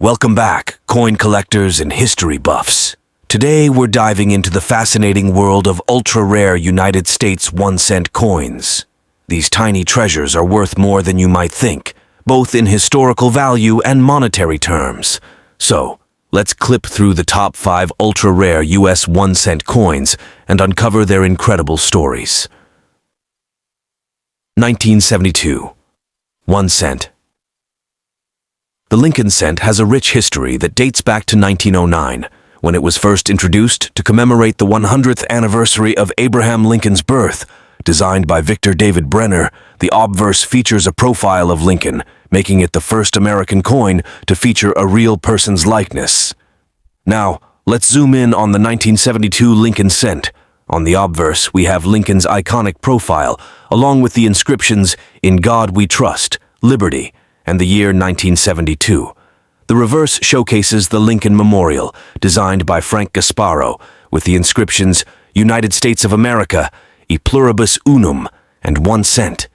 Welcome back, coin collectors and history buffs. Today we're diving into the fascinating world of ultra-rare United States 1-cent coins. These tiny treasures are worth more than you might think, both in historical value and monetary terms. So, let's clip through the top 5 ultra-rare US 1-cent coins and uncover their incredible stories. 1972. 1 cent. The Lincoln cent has a rich history that dates back to 1909, when it was first introduced to commemorate the 100th anniversary of Abraham Lincoln's birth. Designed by Victor David Brenner, the obverse features a profile of Lincoln, making it the first American coin to feature a real person's likeness. Now, let's zoom in on the 1972 Lincoln cent. On the obverse, we have Lincoln's iconic profile, along with the inscriptions, "In God We Trust," "Liberty," and the year 1972. The reverse showcases the Lincoln Memorial, designed by Frank Gasparo, with the inscriptions, "United States of America," "E Pluribus Unum," and 1 cent.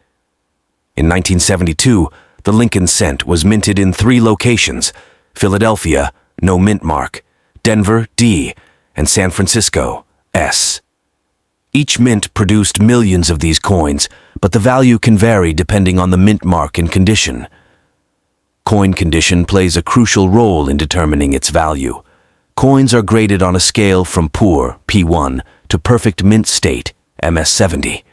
In 1972, the Lincoln cent was minted in 3 locations: Philadelphia, no mint mark; Denver, D; and San Francisco, S. Each mint produced millions of these coins, but the value can vary depending on the mint mark and condition. Coin condition plays a crucial role in determining its value. Coins are graded on a scale from poor, P1, to perfect mint state, MS70.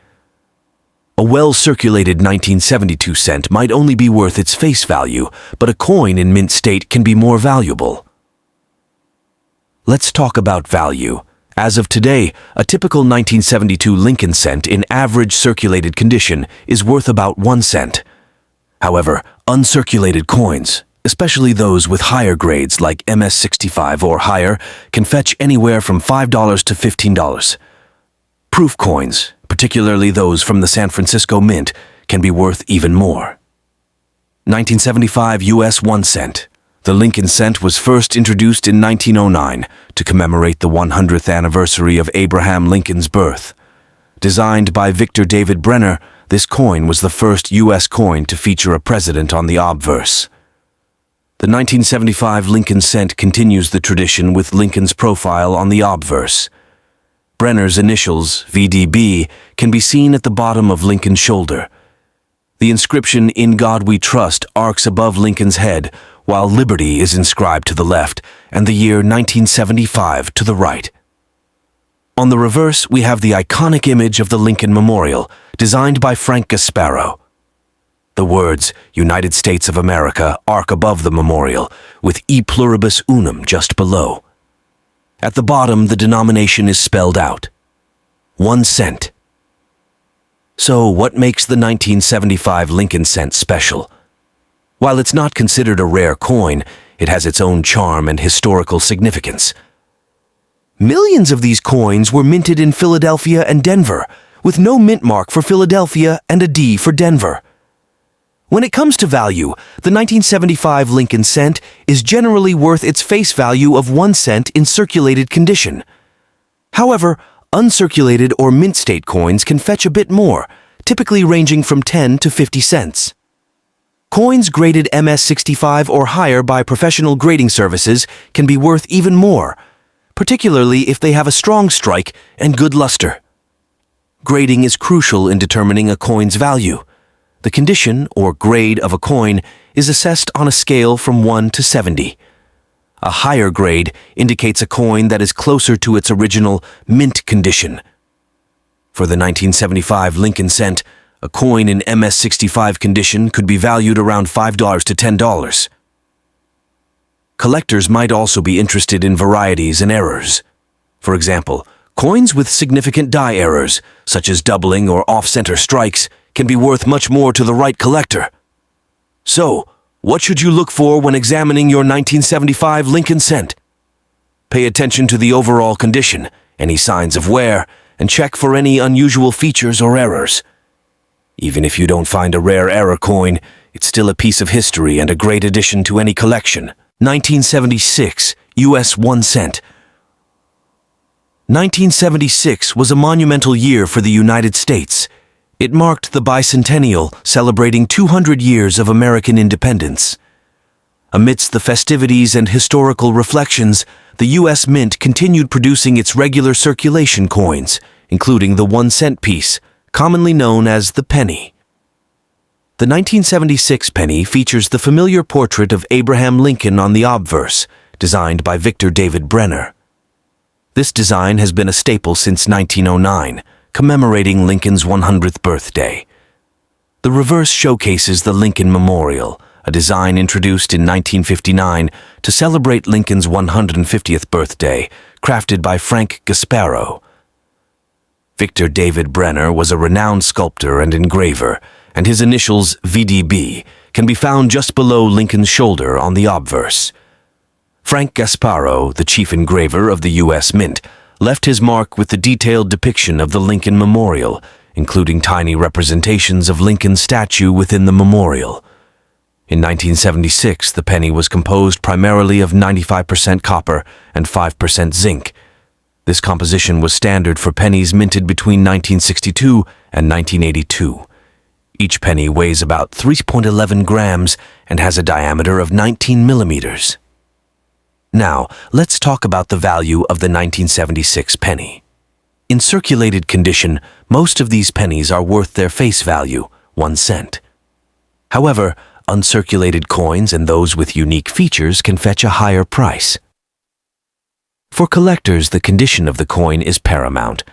A well-circulated 1972 cent might only be worth its face value, but a coin in mint state can be more valuable. Let's talk about value. As of today, a typical 1972 Lincoln cent in average circulated condition is worth about 1 cent. However, uncirculated coins, especially those with higher grades like MS65 or higher, can fetch anywhere from $5 to $15. Proof coins, particularly those from the San Francisco Mint, can be worth even more. 1975 US 1 cent. The Lincoln cent was first introduced in 1909 to commemorate the 100th anniversary of Abraham Lincoln's birth. Designed by Victor David Brenner, this coin was the first U.S. coin to feature a president on the obverse. The 1975 Lincoln cent continues the tradition with Lincoln's profile on the obverse. Brenner's initials, VDB, can be seen at the bottom of Lincoln's shoulder. The inscription, "In God We Trust," arcs above Lincoln's head, while "Liberty" is inscribed to the left and the year 1975 to the right. On the reverse, we have the iconic image of the Lincoln Memorial, designed by Frank Gasparo. The words, "United States of America," arc above the memorial, with "E Pluribus Unum" just below. At the bottom, the denomination is spelled out. 1 cent. So, what makes the 1975 Lincoln cent special? While it's not considered a rare coin, it has its own charm and historical significance. Millions of these coins were minted in Philadelphia and Denver, with no mint mark for Philadelphia and a D for Denver. When it comes to value, the 1975 Lincoln cent is generally worth its face value of 1 cent in circulated condition. However, uncirculated or mint state coins can fetch a bit more, typically ranging from 10 to 50 cents. Coins graded MS65 or higher by professional grading services can be worth even more, particularly if they have a strong strike and good luster. Grading is crucial in determining a coin's value. The condition, or grade, of a coin is assessed on a scale from 1 to 70. A higher grade indicates a coin that is closer to its original mint condition. For the 1975 Lincoln cent, a coin in MS65 condition could be valued around $5 to $10. Collectors might also be interested in varieties and errors. For example, coins with significant die errors, such as doubling or off-center strikes, can be worth much more to the right collector. So, what should you look for when examining your 1975 Lincoln cent? Pay attention to the overall condition, any signs of wear, and check for any unusual features or errors. Even if you don't find a rare error coin, it's still a piece of history and a great addition to any collection. 1976 US 1 cent. 1976 was a monumental year for the United States. It marked the bicentennial, celebrating 200 years of American independence. Amidst the festivities and historical reflections, the U.S. Mint continued producing its regular circulation coins, including the 1-cent piece, commonly known as the penny. The 1976 penny features the familiar portrait of Abraham Lincoln on the obverse, designed by Victor David Brenner. This design has been a staple since 1909, commemorating Lincoln's 100th birthday. The reverse showcases the Lincoln Memorial, a design introduced in 1959 to celebrate Lincoln's 150th birthday, crafted by Frank Gasparo. Victor David Brenner was a renowned sculptor and engraver, and his initials VDB can be found just below Lincoln's shoulder on the obverse. Frank Gasparo, the chief engraver of the U.S. Mint, left his mark with the detailed depiction of the Lincoln Memorial, including tiny representations of Lincoln's statue within the memorial. In 1976, the penny was composed primarily of 95% copper and 5% zinc. This composition was standard for pennies minted between 1962 and 1982. Each penny weighs about 3.11 grams and has a diameter of 19 millimeters. Now, let's talk about the value of the 1976 penny. In circulated condition, most of these pennies are worth their face value, 1 cent. However, uncirculated coins and those with unique features can fetch a higher price. For collectors, the condition of the coin is paramount.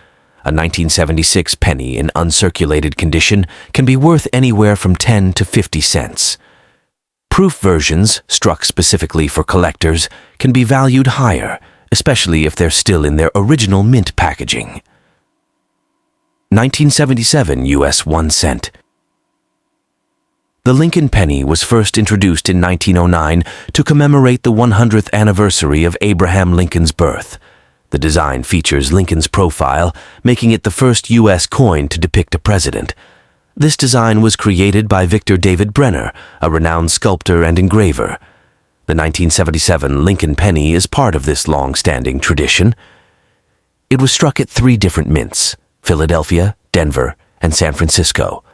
A 1976 penny in uncirculated condition can be worth anywhere from 10 to 50 cents. Proof versions, struck specifically for collectors, can be valued higher, especially if they're still in their original mint packaging. 1977 U.S. 1 cent. The Lincoln penny was first introduced in 1909 to commemorate the 100th anniversary of Abraham Lincoln's birth. The design features Lincoln's profile, making it the first U.S. coin to depict a president. This design was created by Victor David Brenner, a renowned sculptor and engraver. The 1977 Lincoln penny is part of this long-standing tradition. It was struck at 3 different mints: Philadelphia, Denver, and San Francisco.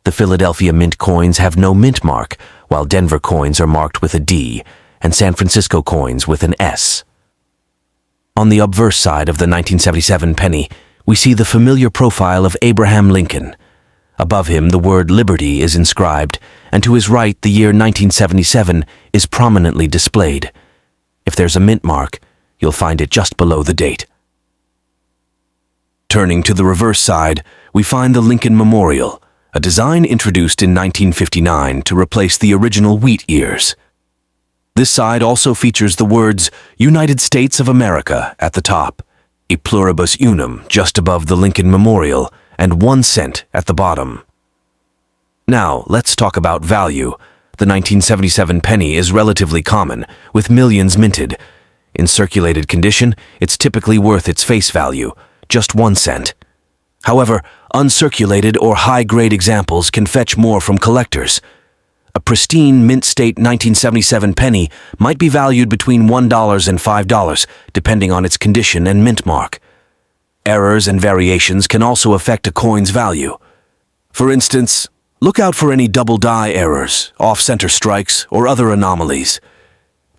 The Philadelphia mint coins have no mint mark, while Denver coins are marked with a D, and San Francisco coins with an S. On the obverse side of the 1977 penny, we see the familiar profile of Abraham Lincoln. Above him, the word Liberty is inscribed, and to his right, the year 1977 is prominently displayed. If there's a mint mark, you'll find it just below the date. Turning to the reverse side, we find the Lincoln Memorial, a design introduced in 1959 to replace the original wheat ears. This side also features the words United States of America at the top, e pluribus unum just above the Lincoln Memorial, and 1 cent at the bottom. Now, let's talk about value. The 1977 penny is relatively common, with millions minted. In circulated condition, it's typically worth its face value, just 1 cent. However, uncirculated or high-grade examples can fetch more from collectors. A pristine mint-state 1977 penny might be valued between $1 and $5, depending on its condition and mint mark. Errors and variations can also affect a coin's value. For instance, look out for any double die errors, off-center strikes, or other anomalies.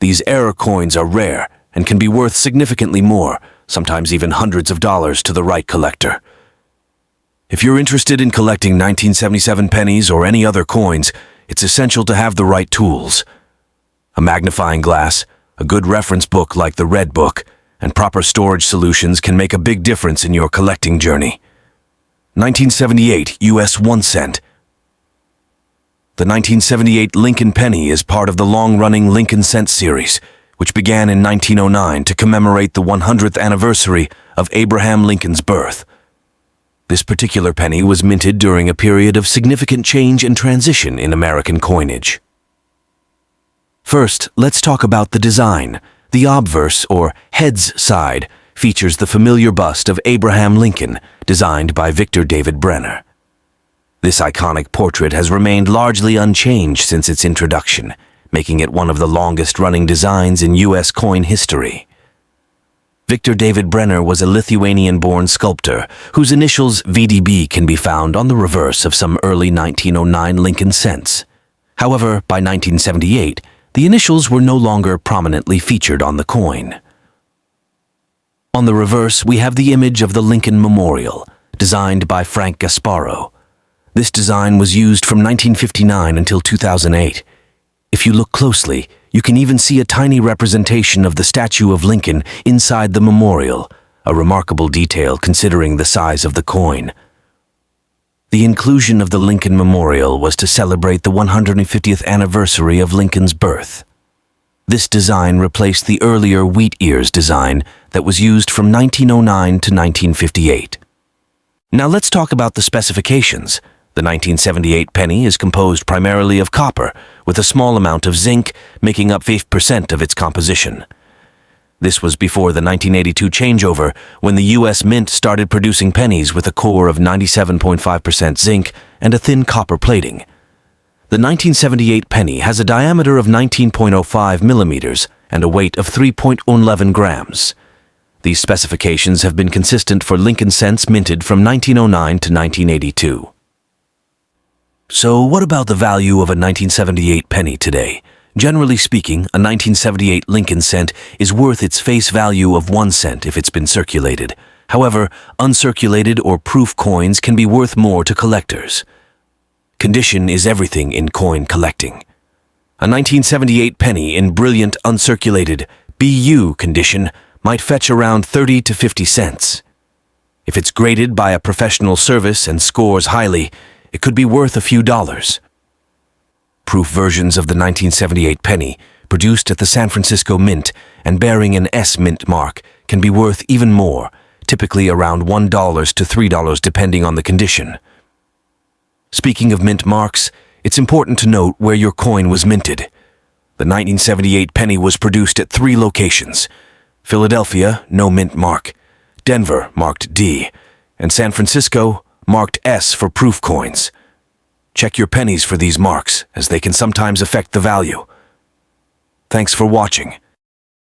These error coins are rare and can be worth significantly more, sometimes even hundreds of dollars to the right collector. If you're interested in collecting 1977 pennies or any other coins, it's essential to have the right tools. A magnifying glass, a good reference book like the Red Book, and proper storage solutions can make a big difference in your collecting journey. 1978 U.S. 1 cent. The 1978 Lincoln penny is part of the long-running Lincoln cent series, which began in 1909 to commemorate the 100th anniversary of Abraham Lincoln's birth. This particular penny was minted during a period of significant change and transition in American coinage. First, let's talk about the design. The obverse, or heads side, features the familiar bust of Abraham Lincoln, designed by Victor David Brenner. This iconic portrait has remained largely unchanged since its introduction, making it one of the longest-running designs in U.S. coin history. Victor David Brenner was a Lithuanian-born sculptor whose initials VDB can be found on the reverse of some early 1909 Lincoln cents. However, by 1978, The initials were no longer prominently featured on the coin. On the reverse, we have the image of the Lincoln Memorial, designed by Frank Gasparo. This design was used from 1959 until 2008. If you look closely, you can even see a tiny representation of the statue of Lincoln inside the memorial, a remarkable detail considering the size of the coin. The inclusion of the Lincoln Memorial was to celebrate the 150th anniversary of Lincoln's birth. This design replaced the earlier wheat ears design that was used from 1909 to 1958. Now let's talk about the specifications. The 1978 penny is composed primarily of copper, with a small amount of zinc making up 5% of its composition. This was before the 1982 changeover, when the U.S. Mint started producing pennies with a core of 97.5% zinc and a thin copper plating. The 1978 penny has a diameter of 19.05 millimeters and a weight of 3.11 grams. These specifications have been consistent for Lincoln cents minted from 1909 to 1982. So what about the value of a 1978 penny today? Generally speaking, a 1978 Lincoln cent is worth its face value of 1 cent if it's been circulated. However, uncirculated or proof coins can be worth more to collectors. Condition is everything in coin collecting. A 1978 penny in brilliant uncirculated BU condition might fetch around 30 to 50 cents. If it's graded by a professional service and scores highly, it could be worth a few dollars. Proof versions of the 1978 penny, produced at the San Francisco Mint and bearing an S Mint mark, can be worth even more, typically around $1 to $3 depending on the condition. Speaking of mint marks, it's important to note where your coin was minted. The 1978 penny was produced at 3 locations: Philadelphia, no mint mark; Denver, marked D; and San Francisco, marked S for proof coins. Check your pennies for these marks, as they can sometimes affect the value. Thanks for watching.